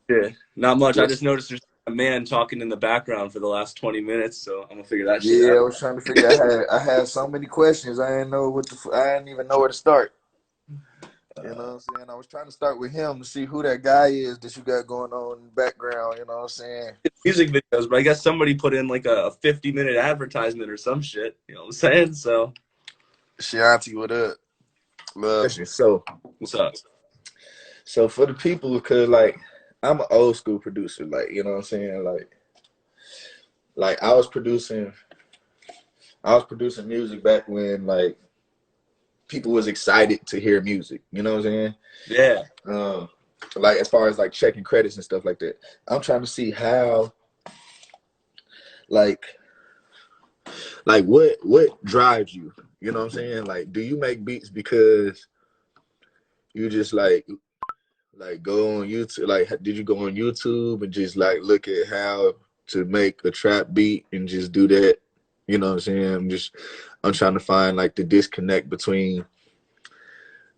Yeah, not much. I Yeah, just noticed there's a man talking in the background for the last 20 minutes, so I'm gonna figure that shit yeah. out. I was trying to figure. I had so many questions. I didn't know I didn't even know where to start. You know what I'm saying? I was trying to start with him to see who that guy is that you got going on in the background. You know what I'm saying? Music videos, but I guess somebody put in like a 50-minute advertisement or some shit. You know what I'm saying? So, Shanti, what up? Listen, what's up? so for the people, because like I'm an old school producer, like you know what I'm saying, like I was producing music back when like people was excited to hear music. You know what I'm saying? Yeah, Um, like as far as like checking credits and stuff like that. I'm trying to see how like what drives you. You know what I'm saying? Like, do you make beats because you just like go on YouTube? Like, did you go on YouTube and just like look at how to make a trap beat and just do that? You know what I'm saying? I'm trying to find like the disconnect between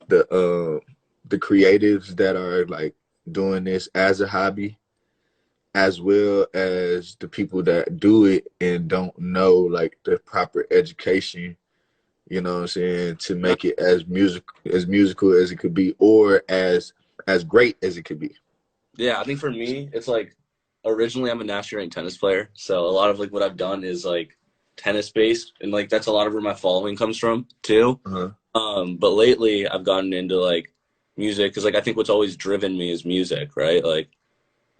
the creatives that are like doing this as a hobby as well as the people that do it and don't know like the proper education, you know what I'm saying, to no, make it as musical as it could be or as great as it could be. yeah. I think for me, it's like originally I'm a national ranked tennis player, so a lot of like what I've done is like tennis based, and like that's a lot of where my following comes from too. Uh-huh. But lately I've gotten into like music because like I think what's always driven me is music, right? Like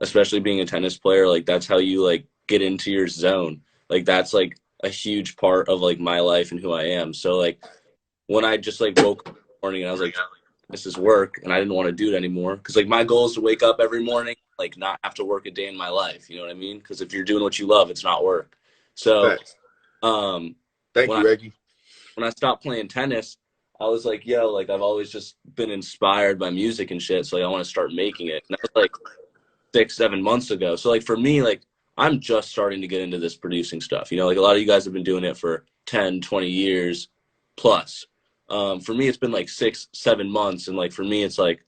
especially being a tennis player, like that's how you like get into your zone. Like that's like a huge part of like my life and who I am. So like when I just like woke up in the morning and I was like, this is work, and I didn't want to do it anymore because like my goal is to wake up every morning, like not have to work a day in my life. You know what I mean? Because if you're doing what you love, it's not work. So Facts. um, Thank when I you, Reggie. when I stopped playing tennis, I was like, yo, like I've always just been inspired by music and shit. So like I want to start making it. And that was like 6, 7 months ago. So like for me, like I'm just starting to get into this producing stuff. You know, like a lot of you guys have been doing it for 10, 20 years plus. For me, it's been like 6, 7 months. And like for me, it's like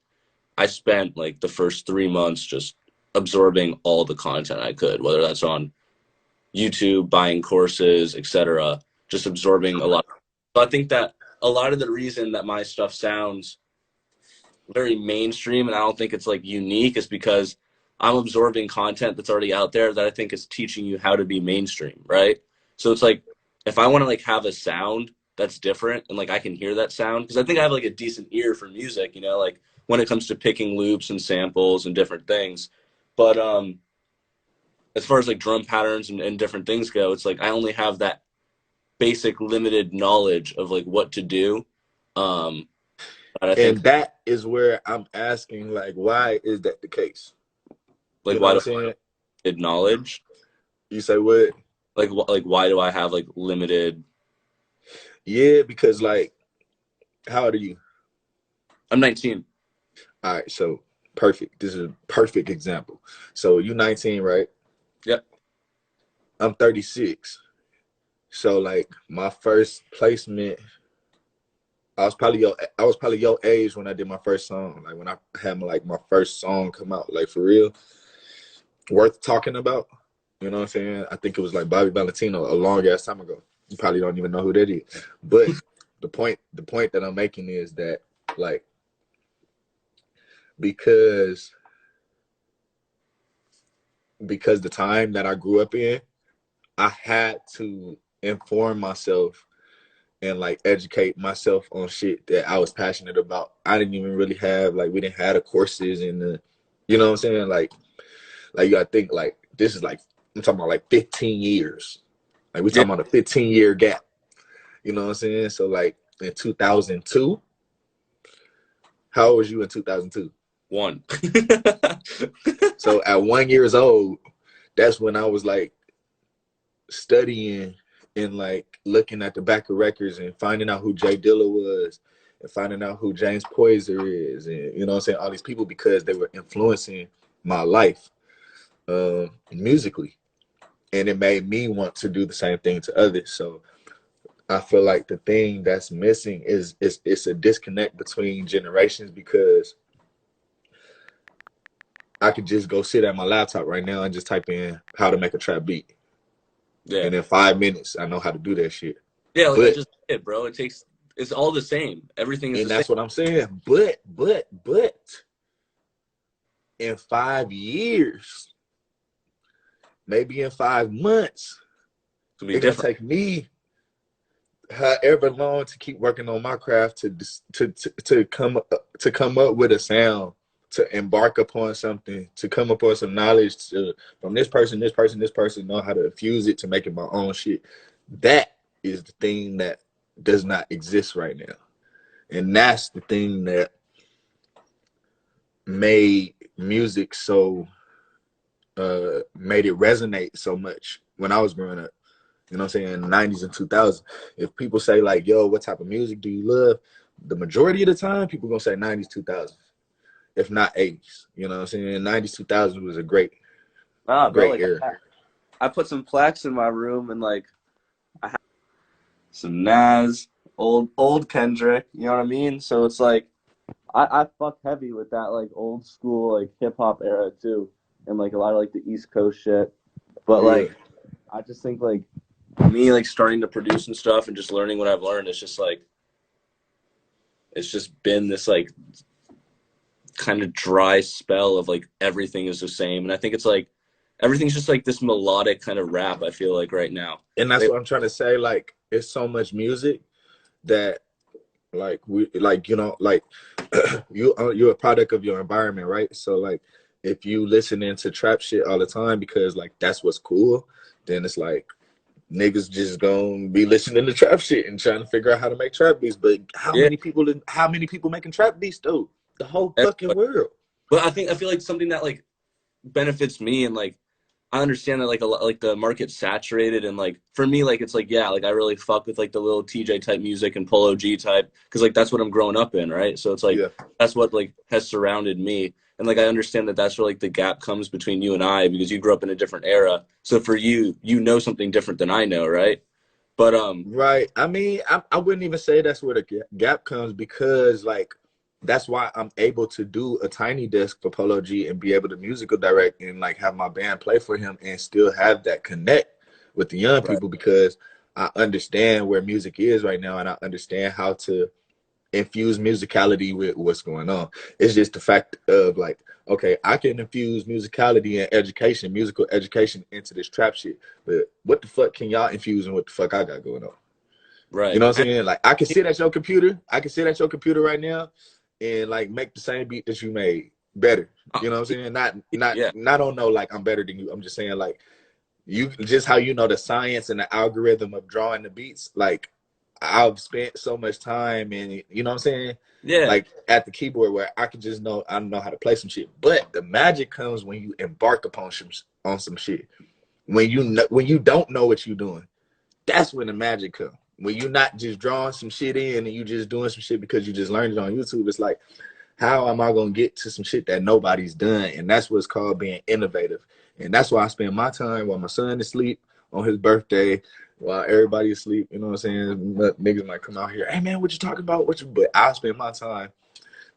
I spent like the first 3 months just absorbing all the content I could, whether that's on YouTube, buying courses, etc. Just absorbing a lot. So I think that a lot of the reason that my stuff sounds very mainstream and I don't think it's like unique is because I'm absorbing content that's already out there that I think is teaching you how to be mainstream, right? So it's like if I want to like have a sound that's different and like I can hear that sound because I think I have like a decent ear for music, you know, like when it comes to picking loops and samples and different things. But as far as like drum patterns and different things go, it's like I only have that basic limited knowledge of like what to do. Um, and I think And that is where I'm asking, like, why is that the case? like You know why what do I'm I saying? need knowledge? You say what? Like why do I have like limited? Yeah, because like, how old are you? I'm 19. All right, so perfect. This is a perfect example. So you 19, right? Yep. I'm 36. So like my first placement, I was probably your age when I did my first song. Like when I had my first song come out, like for real, worth talking about. You know what I'm saying? I think it was like Bobby Valentino a long ass time ago. You probably don't even know who that is. But the point that I'm making is that like because because the time that I grew up in, I had to inform myself and like educate myself on shit that I was passionate about. I didn't even really have like we didn't have the courses and the you know what I'm saying? Like you gotta think like this is like I'm talking about like 15 years. Like we're Yeah. talking about a 15-year gap. You know what I'm saying? So like in 2002, how old was you in 2002? One. So at 1 years old, that's when I was like studying and like looking at the back of records and finding out who Jay Dilla was and finding out who James Poyser is and you know what I'm saying, all these people because they were influencing my life musically, and it made me want to do the same thing to others. So I feel like the thing that's missing is it's a disconnect between generations because I could just go sit at my laptop right now and just type in how to make a trap beat. Yeah. And in 5 minutes, I know how to do that shit. Yeah, like I But just did, bro. It's all the same. Everything is and the same. that's what I'm saying. But in 5 years, maybe in 5 months, To be it's gonna different. take me however long to keep working on my craft to come up with a sound, to embark upon something, to come upon some knowledge from this person, know how to fuse it to make it my own shit. That is the thing that does not exist right now. And that's the thing that made music so made it resonate so much when I was growing up. You know what I'm saying? In the 90s and 2000s. If people say like, yo, what type of music do you love? The majority of the time, people gonna say 90s, 2000s, if not 80s. You know what I'm saying? 90s, 2000s was a Nah, bro, great like era. I put some plaques in my room and like I have some Nas, old Kendrick, you know what I mean? So it's like I fuck heavy with that like old school like hip hop era too. And like a lot of like the East Coast shit. But Yeah. like I just think like me like starting to produce and stuff and just learning what I've learned, it's just like it's just been this like kind of dry spell of like everything is the same. And I think it's like everything's just like this melodic kind of rap, I feel like right now. And that's Like, what I'm trying to say. Like, it's so much music that like we like like you're a product of your environment, right? So like if you listen into trap shit all the time because like that's what's cool, then it's like niggas just gonna be listening to trap shit and trying to figure out how to make trap beats. But yeah, how many people making trap beats though? The whole fucking everybody. world. But I feel like something that like benefits me and like I understand that like a lot like the market's saturated and like for me like it's like yeah like I really fuck with like the little TJ type music and Polo G type because like that's what I'm growing up in, right? So it's like Yeah. that's what like has surrounded me and like I understand that that's where like the gap comes between you and I because you grew up in a different era. So for you, you know something different than I know, right? But Right. I mean, I wouldn't even say that's where the gap comes because, like, that's why I'm able to do a tiny desk for Polo G and be able to musical direct and, like, have my band play for him and still have that connect with the young right, people because I understand where music is right now and I understand how to infuse musicality with what's going on. It's just the fact of like, okay, I can infuse musicality and education, musical education into this trap shit. But what the fuck can y'all infuse and what the fuck I got going on? You right. know what I'm saying? Like I can sit at your computer. I can sit at your computer right now and like make the same beat that you made better. You know what I'm saying? Yeah, Not don't know like I'm better than you. I'm just saying like you just how you know the science and the algorithm of drawing the beats. Like I've spent so much time and you know what I'm saying? yeah. Like at the keyboard where I can just know I know how to play some shit. But the magic comes when you embark upon some shit. When you don't know what you're doing, that's when the magic comes. When you're not just drawing some shit in and you just doing some shit because you just learned it on YouTube, it's like, how am I gonna get to some shit that nobody's done? And that's what's called being innovative. And that's why I spend my time while my son is asleep on his birthday, while everybody's asleep. You know what I'm saying? Niggas might come out here, hey man, what you talking about? But I spend my time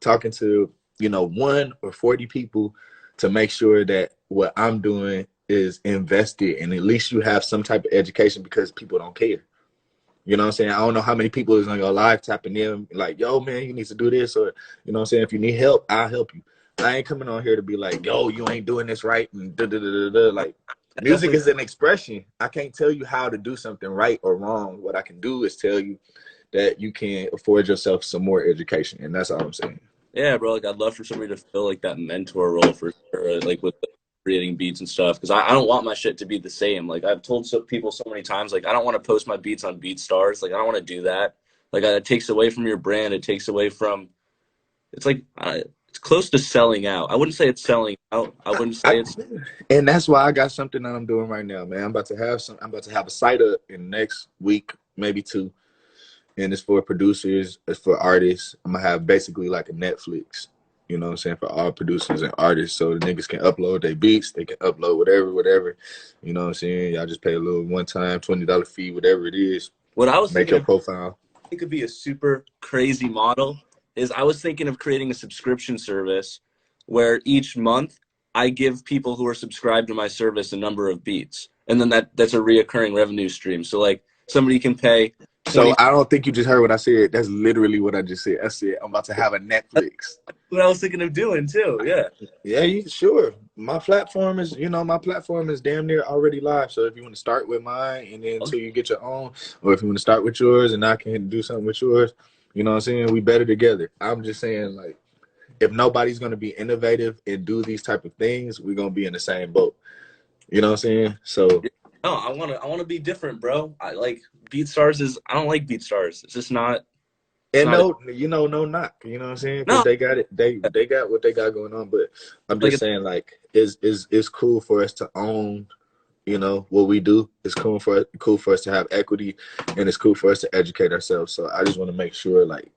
talking to, 1 or 40 people to make sure that what I'm doing is invested and at least you have some type of education because people don't care. You know what I'm saying? I don't know how many people is on your live tapping in like, yo, man, you need to do this. Or, you know what I'm saying? If you need help, I'll help you. I ain't coming on here to be like, yo, you ain't doing this right. And da, da, da, da, da. Like, I music definitely is an expression. I can't tell you how to do something right or wrong. What I can do is tell you that you can afford yourself some more education. And that's all I'm saying. yeah, bro. Like I'd love for somebody to fill like that mentor role for sure, like with like, creating beats and stuff. Because I don't want my shit to be the same. Like I've told people so many times, like I don't want to post my beats on BeatStars. Like I don't want to do that. Like it takes away from your brand. It takes away from. It's like it's close to selling out. I wouldn't say it's selling out. I wouldn't say I, it's and that's why I got something that I'm doing right now, man. I'm about to have a site up in the next week, maybe two. And it's for producers, it's for artists. I'm gonna have basically like a Netflix, you know what I'm saying, for all producers and artists. So the niggas can upload their beats, they can upload whatever. You know what I'm saying? Y'all just pay a little one time $20 fee, whatever it is. what I was Make thinking your of. profile. It could be a super crazy model. Is I was thinking of creating a subscription service where each month I give people who are subscribed to my service a number of beats, and then that's a reoccurring revenue stream. So like somebody can pay So 20. I don't think you just heard what I said. That's literally what I just said. I said I'm about to have a Netflix. What I was thinking of doing too. Yeah. Yeah, sure. My platform is, my platform is damn near already live. So if you want to start with mine and then Okay. until you get your own, or if you want to start with yours and I can do something with yours, you know what I'm saying? We better together. I'm just saying, like, if nobody's gonna be innovative and do these type of things, we're gonna be in the same boat. You know what I'm saying? So No, I wanna be different, bro. I like BeatStars is I don't like BeatStars. It's just not. It's and not a, no, no knock. You know what I'm saying? Because no. they got it. They got what they got going on. But I'm Like just saying, like, is cool for us to own, what we do. It's cool for us to have equity, and it's cool for us to educate ourselves. So I just want to make sure, like,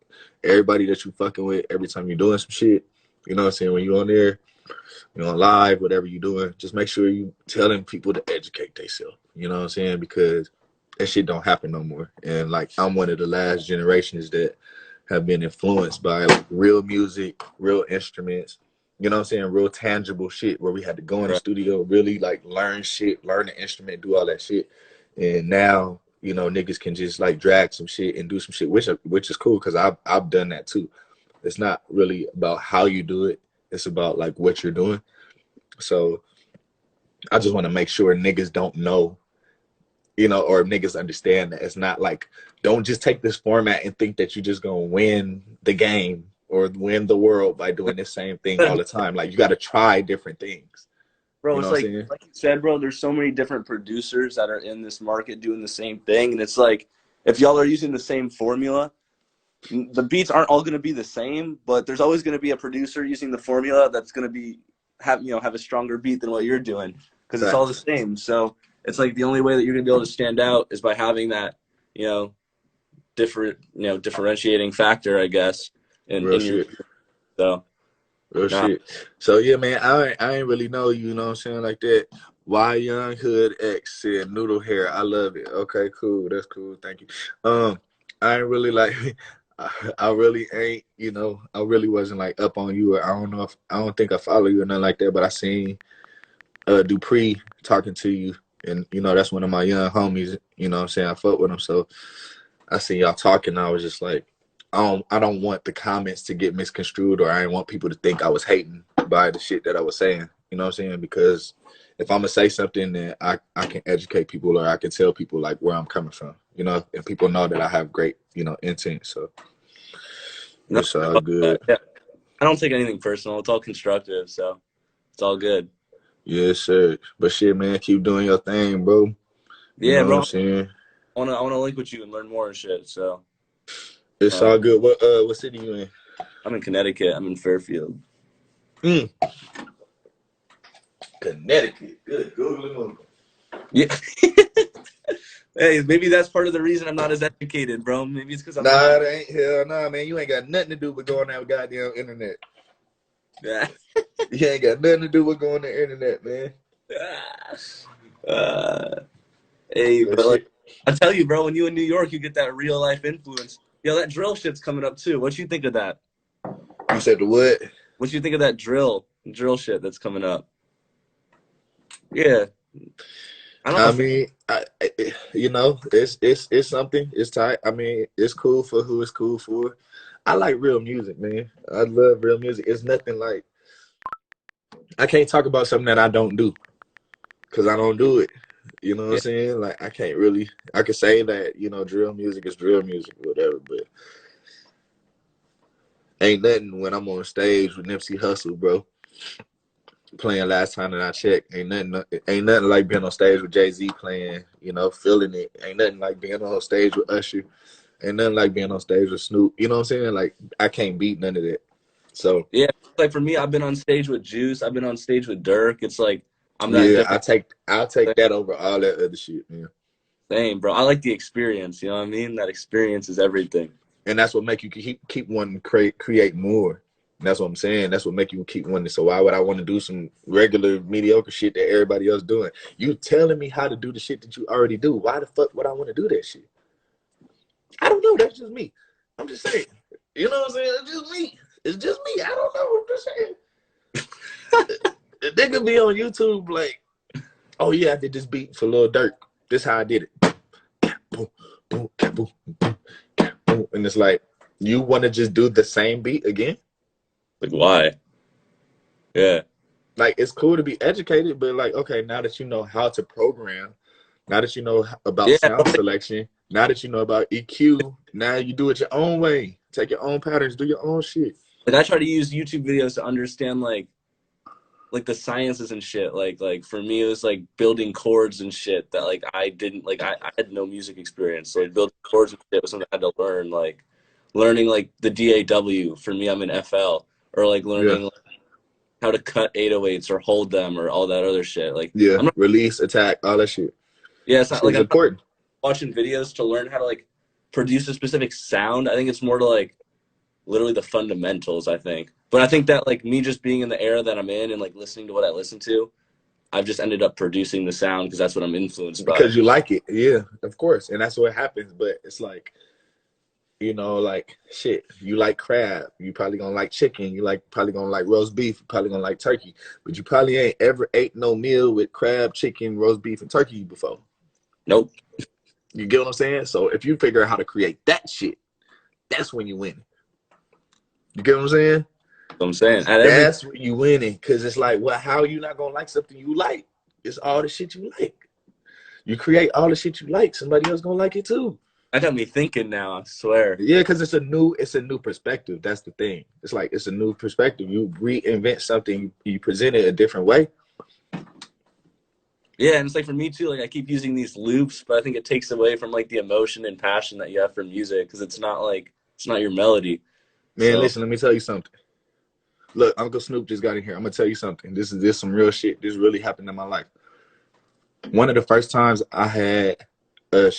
everybody that you fucking with, every time you're doing some shit, you know what I'm saying, when you're on there, you're on live, whatever you're doing, just make sure you telling people to educate themselves. You know what I'm saying? Because that shit don't happen no more. And like, I'm one of the last generations that have been influenced by like real music, real instruments, you know what I'm saying? Real tangible shit where we had to go in the Right. studio, really like learn shit, learn the instrument, do all that shit. And now, niggas can just like drag some shit and do some shit, which is cool because I've done that too. It's not really about how you do it. It's about like what you're doing. So I just want to make sure niggas don't know, or niggas understand that it's not like, don't just take this format and think that you're just gonna win the game or win the world by doing the same thing all the time. Like, you got to try different things. Bro, You know it's what I'm saying? like you said, bro, there's so many different producers that are in this market doing the same thing. And it's like, if y'all are using the same formula, the beats aren't all going to be the same, but there's always going to be a producer using the formula that's going to have a stronger beat than what you're doing because it's all the Facts. same. So it's like the only way that you're going to be able to stand out is by having that, you know, differentiating factor, I guess, Real in your, shit. so, Real nah. shit. So yeah, man, I ain't really know you, know what I'm saying, like that. Why Young Hood X said noodle hair. I love it. Okay, cool. That's cool. Thank you. I ain't really like I really ain't, I really wasn't like up on you. Or I don't think I follow you or nothing like that, but I seen Dupree talking to you, and that's one of my young homies, you know what I'm saying? I fuck with him. So I seen y'all talking, I was just like, I don't want the comments to get misconstrued, or I didn't want people to think I was hating by the shit that I was saying. You know what I'm saying? Because if I'm gonna say something, then I can educate people, or I can tell people like where I'm coming from. And people know that I have great, intent. So No, it's all good. yeah. I don't take anything personal. It's all constructive, so it's all good. Yes, sir. But shit, man, keep doing your thing, bro. You Yeah, know what I'm bro. saying? I wanna link with you and learn more and shit. So It's uh, all good. What city you in? I'm in Connecticut. I'm in Fairfield. Mm. Connecticut. Good. Google. Yeah. Hey, maybe that's part of the reason I'm not as educated, bro. Maybe it's because I'm not. Nah, it ain't. Hell nah, man. You ain't got nothing to do with going on the goddamn internet. Yeah. You ain't got nothing to do with going on the internet, man. uh, hey, But but like shit. I tell you, bro, when you in New York, you get that real life influence. Yo, that drill shit's coming up too. What you think of that? You said the what? What you think of that drill shit that's coming up? Yeah, I don't know. I If, mean, it's something. It's tight. I mean, it's cool for who it's cool for. I like real music, man. I love real music. It's nothing like, I can't talk about something that I don't do because I don't do it. You know what I'm yeah, saying? Like, I can't really. I could say that drill music is drill music, whatever, but ain't nothing when I'm on stage with Nipsey Hussle, bro. Playing last time that I checked, ain't nothing like being on stage with Jay-Z playing, feeling it. Ain't nothing like being on stage with Usher. Ain't nothing like being on stage with Snoop. You know what I'm saying? Like, I can't beat none of that. So yeah. Like for me, I've been on stage with Juice. I've been on stage with Dirk. It's like I'm that yeah, different. I'll take that over all that other shit, man. Same, bro. I like the experience. You know what I mean? That experience is everything. And that's what make you keep wanting to create more. And that's what I'm saying. That's what make you keep wanting. So why would I want to do some regular mediocre shit that everybody else doing? You telling me how to do the shit that you already do. Why the fuck would I want to do that shit? I don't know. That's just me. I'm just saying. You know what I'm saying? It's just me. It's just me. I don't know. I'm just saying. They could be on YouTube like, oh yeah, I did this beat for Lil Durk. This how I did it. Boom, boom, boom, boom, boom. And it's like, you want to just do the same beat again? Like, why? Yeah. Like, it's cool to be educated, but like, okay, now that you know how to program, now that you know about Yeah. sound selection, now that you know about EQ, now you do it your own way. Take your own patterns, do your own shit. Like, I try to use YouTube videos to understand like the sciences and shit. Like for me, it was like building chords and shit that like I didn't like. I had no music experience, so like building chords and shit was something I had to learn. Like learning like the DAW. For me, I'm in FL, or like Yeah. learning like, how to cut 808s or hold them or all that other shit. Like Yeah. I'm not. Release, attack, all that shit. Yeah, it's not like It's I'm not important. watching videos to learn how to like produce a specific sound. I think it's more to like literally the fundamentals, I think. But I think that like me just being in the era that I'm in and like listening to what I listen to, I've just ended up producing the sound because that's what I'm influenced by. Because you like it. Yeah, of course. And that's what happens. But it's like, you know, like shit, you like crab, you probably gonna like chicken, you like probably gonna like roast beef, you probably gonna like turkey, but you probably ain't ever ate no meal with crab, chicken, roast beef, and turkey before. Nope. You get what I'm saying? So if you figure out how to create that shit, that's when you win. You get what I'm saying? That's what I'm saying. That's when you winning. Cause it's like, well, how are you not gonna like something you like? It's all the shit you like. You create all the shit you like, somebody else gonna like it too. That got me thinking now, I swear. Yeah, because it's a new perspective. That's the thing. It's like it's a new perspective. You reinvent something, you present it a different way. Yeah, and it's like for me too, like I keep using these loops, but I think it takes away from like the emotion and passion that you have for music because it's not your melody. Man, So listen, let me tell you something. Look, Uncle Snoop just got in here. I'm gonna tell you something. This is some real shit. This really happened in my life. One of the first times I had a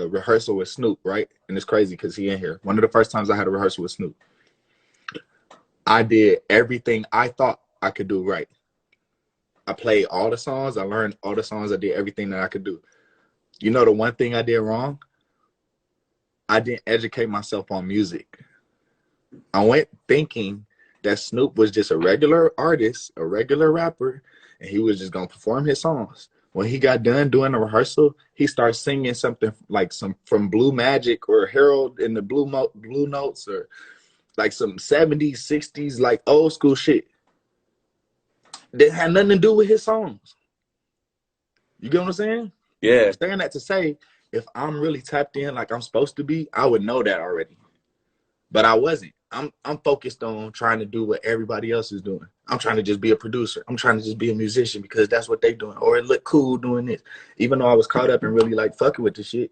rehearsal with Snoop, right? And it's crazy because he in here. One of the first times I had a rehearsal with Snoop, I did everything I thought I could do right. I played all the songs. I learned all the songs. I did everything that I could do. You know the one thing I did wrong? I didn't educate myself on music. I went thinking that Snoop was just a regular artist, a regular rapper, and he was just gonna perform his songs. When he got done doing the rehearsal, he started singing something like some from Blue Magic or Harold in the Blue Notes or like some 70s, 60s, like old school shit that had nothing to do with his songs. You get what I'm saying? yeah, I'm saying that to say, if I'm really tapped in like I'm supposed to be, I would know that already. But I wasn't. I'm focused on trying to do what everybody else is doing. I'm trying to just be a producer. I'm trying to just be a musician because that's what they doing. Or it look cool doing this. Even though I was caught up and really like fucking with the shit.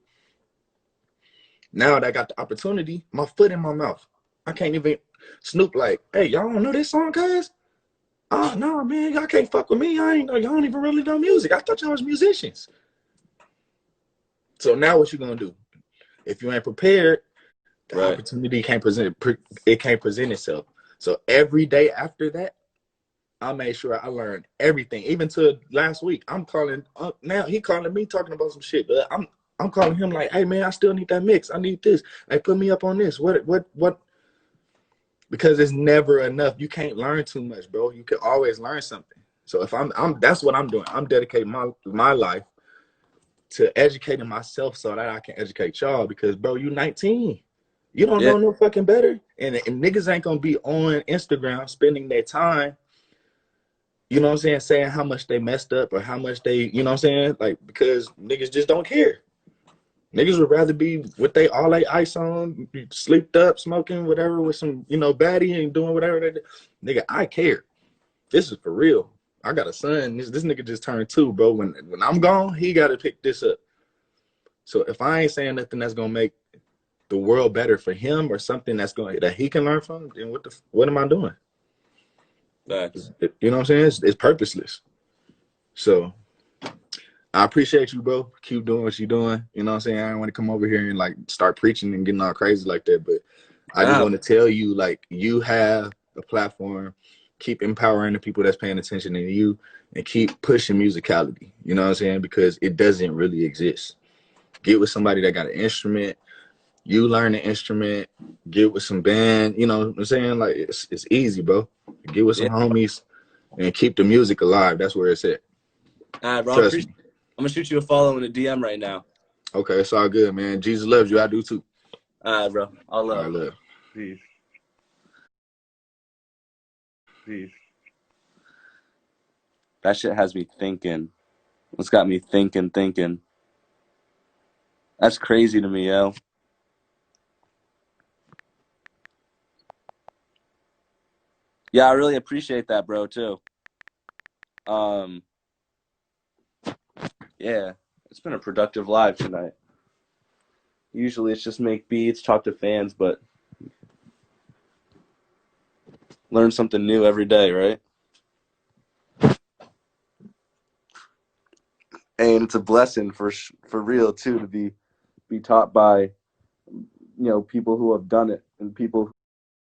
Now that I got the opportunity, my foot in my mouth. I can't even Snoop like, hey, y'all don't know this song, guys? Oh no, man, y'all can't fuck with me. I ain't know y'all don't even really know music. I thought y'all was musicians. So now what you gonna do? If you ain't prepared, the right. opportunity can't present itself. So every day after that, I made sure I learned everything. Even to last week, I'm calling now. He calling me talking about some shit, but I'm calling him like, hey man, I still need that mix. I need this. Hey, put me up on this. What? Because it's never enough. You can't learn too much, bro. You can always learn something. So if I'm that's what I'm doing. I'm dedicating my life to educating myself so that I can educate y'all. Because bro, you 19. You don't Yeah, know no fucking better. And niggas ain't gonna be on Instagram spending their time, you know what I'm saying how much they messed up or how much they, you know what I'm saying? Like, because niggas just don't care. Niggas would rather be with they all they ice on, sleeped up, smoking whatever with some, baddie and doing whatever they do. Nigga, I care. This is for real. I got a son. This nigga just turned 2, bro. When I'm gone, he gotta pick this up. So if I ain't saying nothing that's gonna make the world better for him or something that he can learn from, then what am I doing? facts. You know what I'm saying? It's purposeless. So I appreciate you, bro. Keep doing what you're doing. You know what I'm saying? I don't want to come over here and like start preaching and getting all crazy like that. But I just Nah, want to tell you, like, you have a platform. Keep empowering the people that's paying attention to you and keep pushing musicality. You know what I'm saying? Because it doesn't really exist. Get with somebody that got an instrument. You learn the instrument. Get with some band. You know what I'm saying? Like, it's easy, bro. Get with some yeah, homies. and keep the music alive. That's where it's at. All right, bro. I Trust appreciate me. it. I'm gonna shoot you a follow in a DM right now. Okay, it's all good, man. Jesus loves you. I do too. All right, bro. All I love. love. Peace. Peace. That shit has me thinking. It's got me thinking. That's crazy to me, yo. Yeah, I really appreciate that, bro, too. Um, yeah, it's been a productive live tonight. Usually it's just make beats, talk to fans, but learn something new every day, right? And it's a blessing for real too to be taught by people who have done it and people